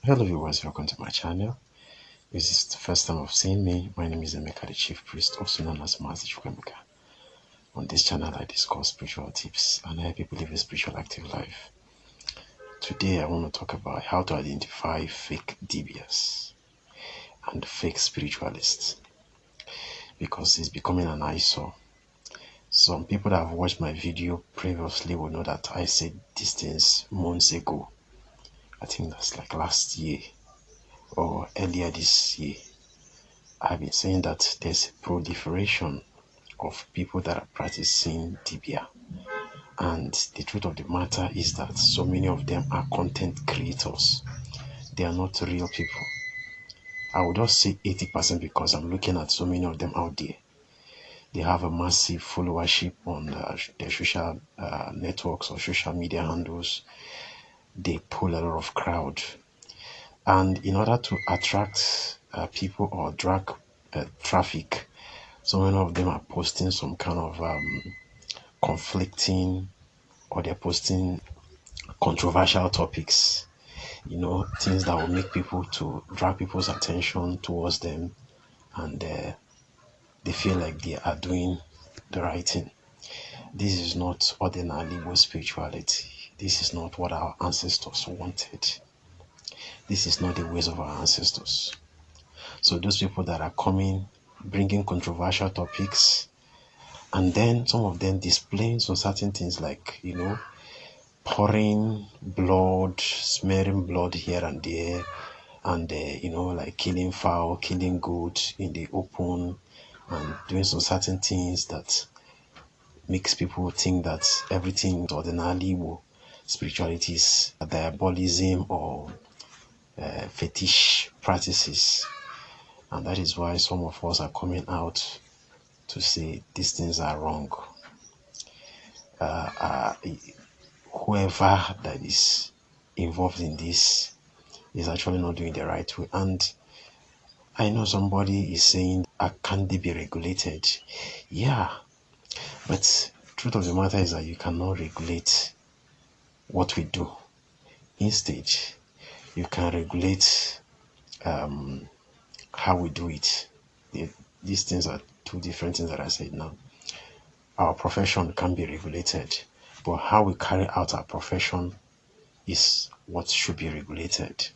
Hello viewers, welcome to my channel. If this is the first time of seeing me, my name is Emeka, the Chief Priest, also known as Master Emeka. On this channel, I discuss spiritual tips and help people live a spiritual active life. Today, I want to talk about how to identify fake DIBIAs and fake spiritualists, because it's becoming an eyesore. Some people that have watched my video previously will know that I said these things months ago. I think that's like last year or earlier this year. I've been saying that there's a proliferation of people that are practicing DIBIA. And the truth of the matter is that so many of them are content creators. They are not real people. I would just say 80% because I'm looking at so many of them out there. They have a massive followership on their social networks or social media handles. They pull a lot of crowd. And in order to attract people or drag traffic, so many of them are posting some kind of conflicting, or they're posting controversial topics, things that will make people to drag people's attention towards them, and they feel like they are doing the right thing. This is not ordinary Igbo spirituality. This is not what our ancestors wanted. This is not the ways of our ancestors. So those people that are coming, bringing controversial topics, and then some of them displaying some certain things like, pouring blood, smearing blood here and there, and, like killing fowl, killing goat in the open, and doing some certain things that makes people think that everything ordinarily spirituality is diabolism or fetish practices. And that is why some of us are coming out to say these things are wrong. Whoever that is involved in this is actually not doing the right way. And I know somebody is saying, can they be regulated? Yeah, but truth of the matter is that you cannot regulate what we do. Instead, you can regulate how we do it. These things are two different things that I said now. Our profession can be regulated, but how we carry out our profession is what should be regulated.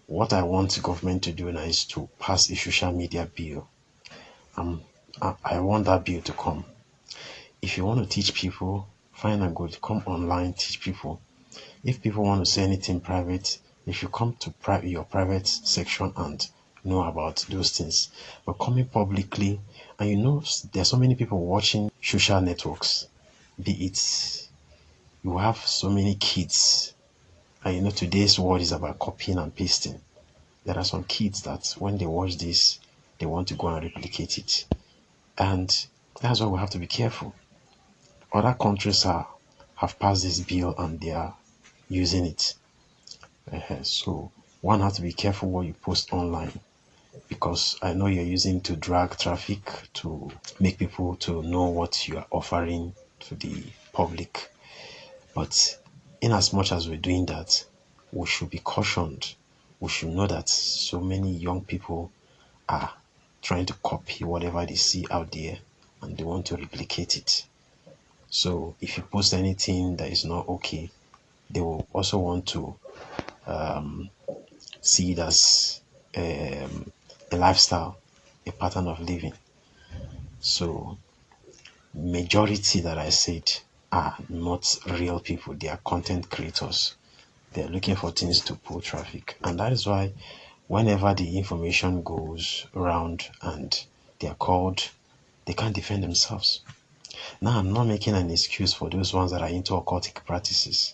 What I want the government to do now is to pass a social media bill. I want that bill to come. If you want to teach people, fine and good, come online, teach people. If people want to say anything private, they should come to your private section and know about those things. But coming publicly, and there's so many people watching social networks, be it you have so many kids, and today's world is about copying and pasting. There are some kids that when they watch this, they want to go and replicate it, and that's why we have to be careful. Other countries have passed this bill and they are using it. So one has to be careful what you post online, because I know you're using to drag traffic, to make people to know what you are offering to the public. But in as much as we're doing that, we should be cautioned. We should know that so many young people are trying to copy whatever they see out there and they want to replicate it. So if you post anything that is not okay, they will also want to see it as a lifestyle, a pattern of living. So majority that I said are not real people. They are content creators. They're looking for things to pull traffic. And that is why whenever the information goes around and they are called, they can't defend themselves. Now, I'm not making an excuse for those ones that are into occultic practices,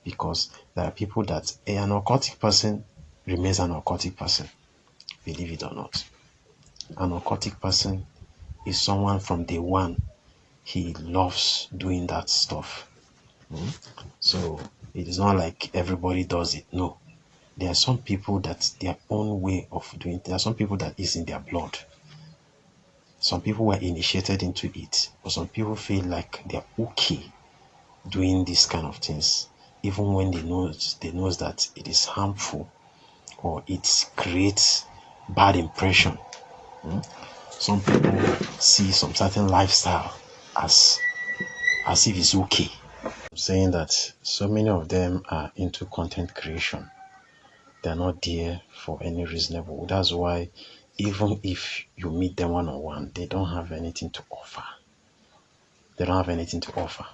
because there are people that an occultic person remains an occultic person, believe it or not. An occultic person is someone from day one, he loves doing that stuff. So it is not like everybody does it. No, there are some people that their own way of doing it. There are some people that is in their blood. Some people were initiated into it, but some people feel like they're okay doing these kind of things. even when they knows that it is harmful or it creates bad impression. Some people see some certain lifestyle as if it's okay. I'm saying that so many of them are into content creation. They're not there for any reasonable. That's why even if you meet them one-on-one, they don't have anything to offer. They don't have anything to offer.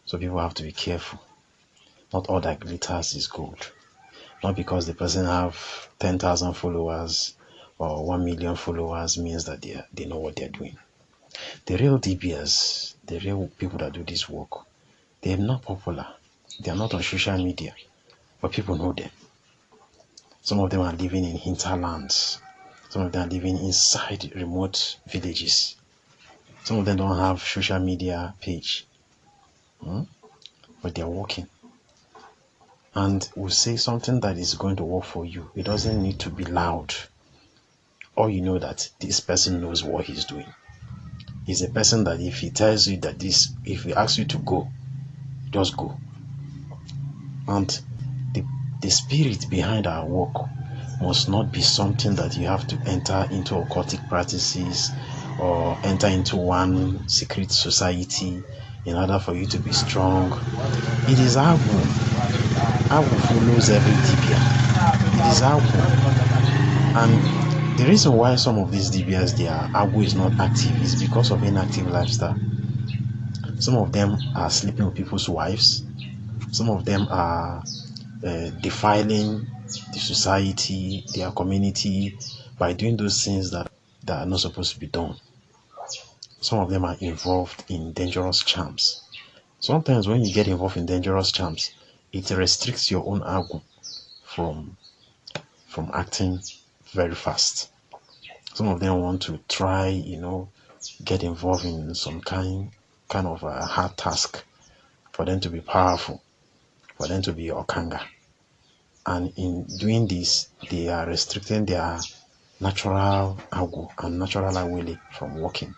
So people have to be careful. Not all that glitters is gold. Not because the person have 10,000 followers or 1 million followers means that they know what they're doing. The real DBAs, the real people that do this work, they're not popular. They are not on social media, but people know them. Some of them are living in hinterlands. Some of them are living inside remote villages. Some of them don't have social media page, but they're working. And we'll say something that is going to work for you. It doesn't need to be loud. Or you know that this person knows what he's doing. He's a person that if he tells you that if he asks you to go, just go. And the spirit behind our work must not be something that you have to enter into occultic practices or enter into one secret society in order for you to be strong. It is Agu. Agu follows every Dibia. It is Agu. And the reason why some of these DBAs, their Agu is not active is because of inactive lifestyle. Some of them are sleeping with people's wives. Some of them are defiling the society, their community, by doing those things that are not supposed to be done. Some of them are involved in dangerous charms. Sometimes when you get involved in dangerous charms, it restricts your own Agu from acting very fast. Some of them want to try, get involved in some kind of a hard task for them to be powerful, for them to be Okanga. And in doing this, they are restricting their natural Agu and natural Awele from working.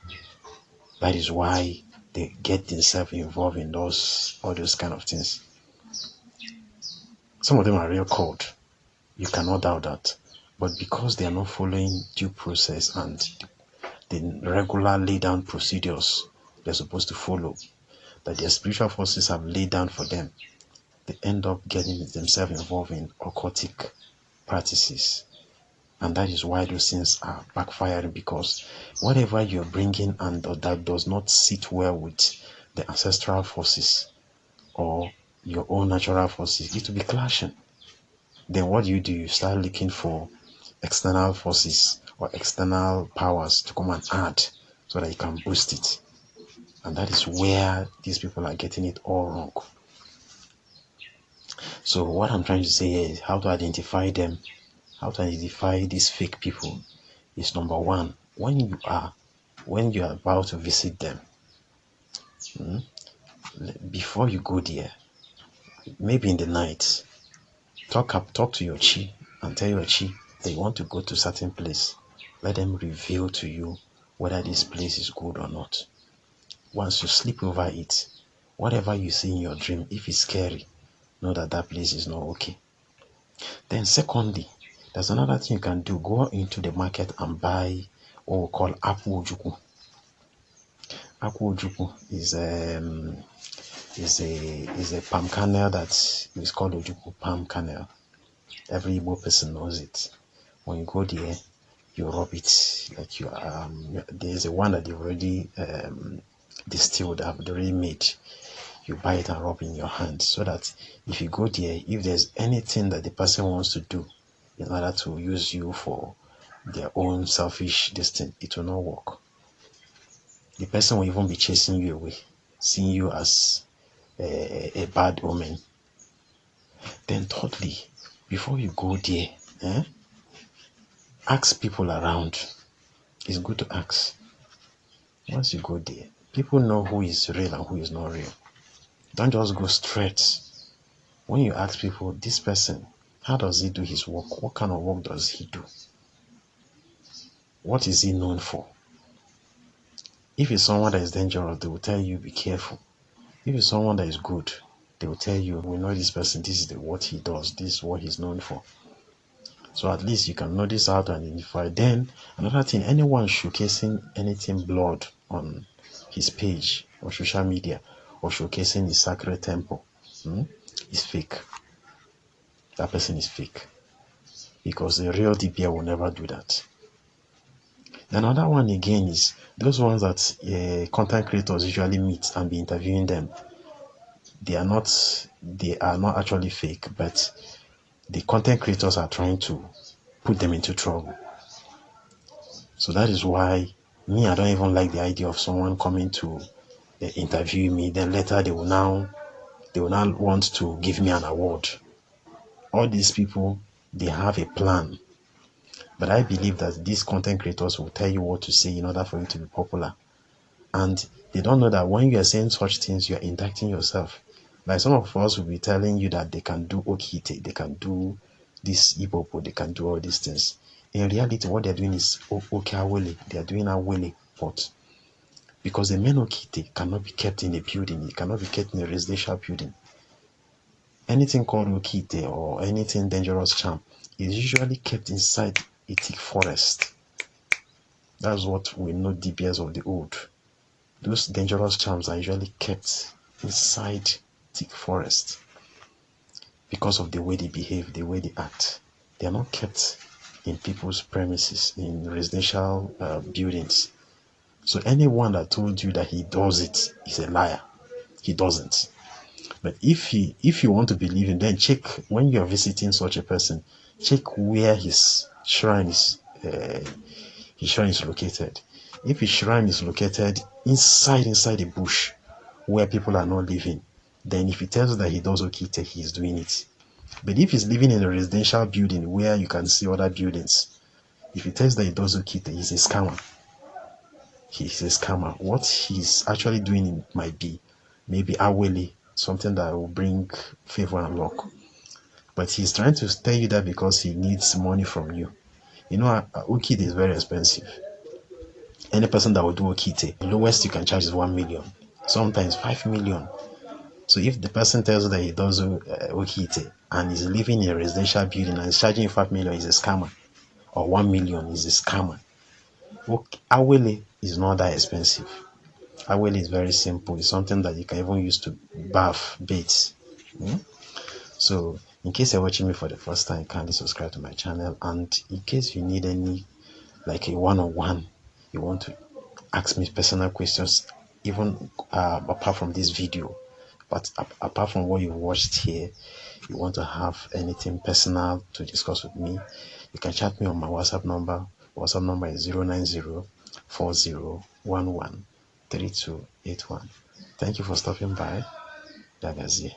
That is why they get themselves involved in all those kind of things. Some of them are real cold. You cannot doubt that. But because they are not following due process and the regular laid down procedures they're supposed to follow, that their spiritual forces have laid down for them, they end up getting themselves involved in occultic practices. And that is why those things are backfiring, because whatever you're bringing and that does not sit well with the ancestral forces or your own natural forces, it will be clashing. Then what do? You start looking for external forces or external powers to come and add so that you can boost it. And that is where these people are getting it all wrong. So what I'm trying to say is how to identify them, how to identify these fake people is number one, when you are about to visit them, before you go there, maybe in the night, talk to your chi and tell your chi that you want to go to a certain place. Let them reveal to you whether this place is good or not. Once you sleep over it, whatever you see in your dream, if it's scary, know that that place is not okay. Then secondly, there's another thing you can do. Go into the market and buy what we call Akwu Ojuku. Akwu Ojuku is a palm kernel that is called Ojuku palm kernel. Every Igbo person knows it. When you go there, you rub it like there's a one that they've already distilled, have already made. You buy it and rub in your hand, so that if you go there, if there's anything that the person wants to do in order to use you for their own selfish destiny, it will not work. The person will even be chasing you away, seeing you as a bad omen. Then thirdly, before you go there, ask people around. It's good to ask. Once you go there, people know who is real and who is not real. Don't just go straight. When you ask people, this person, how does he do his work? What kind of work does he do? What is he known for? If it's someone that is dangerous, they will tell you, be careful. If it's someone that is good, They will tell you, we know this person, this is what he does, this is what he's known for. So at least you can know this how to identify. Then another thing, anyone showcasing anything blood on his page or social media, or showcasing his sacred temple, is fake. That person is fake, because the real DBA will never do that. Another one again is those ones that content creators usually meet and be interviewing them. They are not actually fake, but the content creators are trying to put them into trouble. So that is why me, I don't even like the idea of someone coming to interview me, then later they will now want to give me an award. All these people, they have a plan. But I believe that these content creators will tell you what to say in order for you to be popular. And they don't know that when you are saying such things, you are indicting yourself. Like some of us will be telling you that they can do okite, they can do this ipopo, they can do all these things. In reality, what they're doing is awele. They are doing awele, but because the main okite cannot be kept in a building, it cannot be kept in a residential building. Anything called okite or anything dangerous charm is usually kept inside a thick forest. That's what we know DBAs of the old. Those dangerous charms are usually kept inside thick forest because of the way they behave, the way they act. They are not kept in people's premises, in residential buildings. So anyone that told you that he does it is a liar. He doesn't. But if you want to believe him, then check when you are visiting such a person, check where his shrine is located. If his shrine is located inside a bush where people are not living, then if he tells you that he does okite, he is doing it. But if he's living in a residential building where you can see other buildings, if he tells that he does okite, he's a scammer. He's a scammer. What he's actually doing might be maybe awele, something that will bring favor and luck. But he's trying to tell you that because he needs money from you. You know, okite is very expensive. Any person that will do okite, the lowest you can charge is 1 million, sometimes 5 million. So if the person tells you that he does okite and is living in a residential building and is charging 5 million, he's a scammer. Or 1 million is a scammer. Awele is not that expensive. Awele is very simple. It's something that you can even use to bath baits. So in case you're watching me for the first time, kindly subscribe to my channel. And in case you need any, like a one-on-one, you want to ask me personal questions, even apart from this video, but apart from what you watched here, you want to have anything personal to discuss with me, you can chat me on my WhatsApp number. WhatsApp number is 09040113281. Thank you for stopping by. Dagazie.